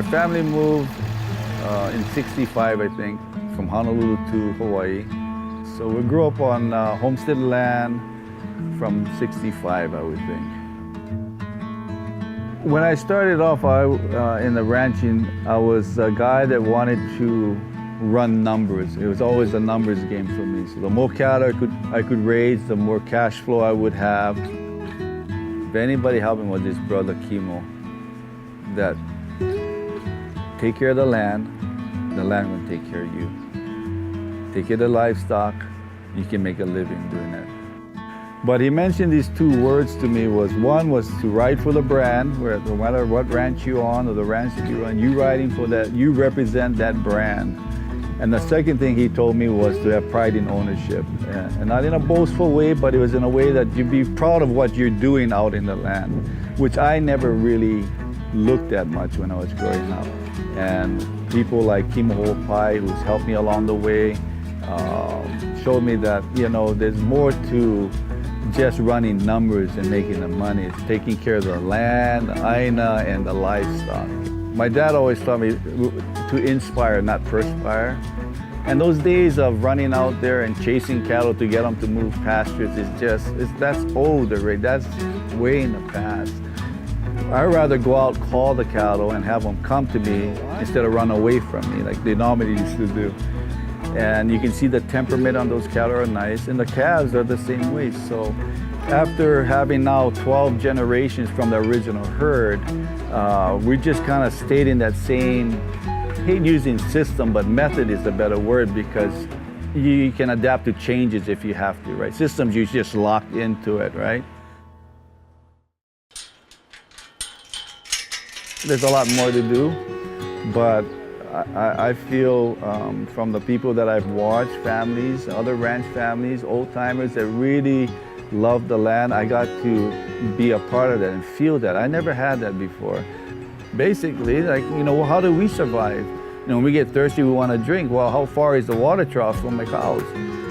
My family moved in '65, I think, from Honolulu to Hawaii. So we grew up on homestead land from '65, I would think. When I started off in the ranching, I was a guy that wanted to run numbers. It was always a numbers game for me. So the more cattle I could raise, the more cash flow I would have. If anybody helped me was this brother Kimo, that take care of the land will take care of you. Take care of the livestock, you can make a living doing that. But he mentioned these two words to me. One was to ride for the brand, where no matter what ranch you're on or the ranch that you run, you riding for that, you represent that brand. And the second thing he told me was to have pride in ownership. And not in a boastful way, but it was in a way that you'd be proud of what you're doing out in the land, which I never really looked at much when I was growing up. And people like Kimo Ho'opai, who's helped me along the way, showed me that, you know, there's more to just running numbers and making the money. It's taking care of the land, the āina, and the livestock. My dad always taught me to inspire, not perspire. And those days of running out there and chasing cattle to get them to move pastures that's old already. That's way in the past. I'd rather go out, call the cattle, and have them come to me instead of run away from me like they normally used to do. And you can see the temperament on those cattle are nice, and the calves are the same way. So after having now 12 generations from the original herd, we just kind of stayed in that same, I hate using system, but method is the better word, because you can adapt to changes if you have to, right? Systems, you just locked into it, right? There's a lot more to do, but I feel from the people that I've watched, families, other ranch families, old timers that really love the land, I got to be a part of that and feel that. I never had that before. Basically, like, you know, how do we survive? You know, when we get thirsty, we want to drink. Well, how far is the water trough from my cows?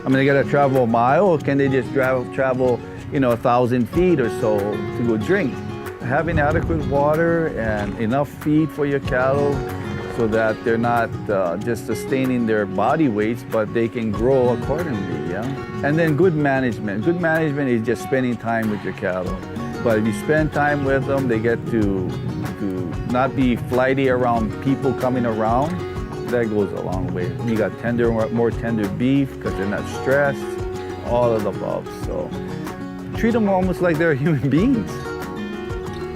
I mean, they got to travel a mile, or can they just travel, you know, 1,000 feet or so to go drink? Having adequate water and enough feed for your cattle, so that they're not just sustaining their body weights, but they can grow accordingly, yeah? And then good management. Good management is just spending time with your cattle. But if you spend time with them, they get to not be flighty around people coming around. That goes a long way. You got more tender beef because they're not stressed, all of the above. So treat them almost like they're human beings.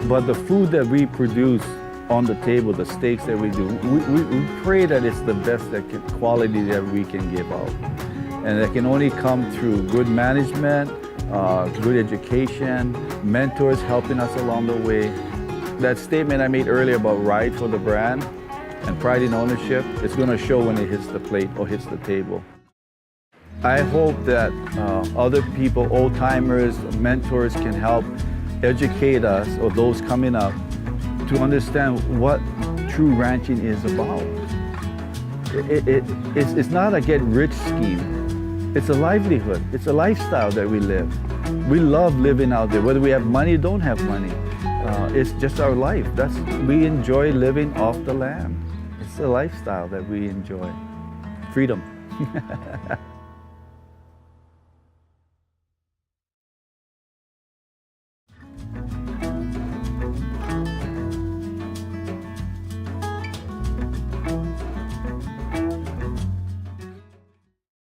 But the food that we produce on the table, the steaks that we do, we pray that it's the best quality that we can give out. And it can only come through good management, good education, mentors helping us along the way. That statement I made earlier about ride for the brand and pride in ownership, it's going to show when it hits the plate or hits the table. I hope that other people, old timers, mentors can help educate us, or those coming up, to understand what true ranching is about. It's not a get-rich scheme. It's a livelihood. It's a lifestyle that we live. We love living out there, whether we have money or don't have money. It's just our life. We enjoy living off the land. It's a lifestyle that we enjoy. Freedom.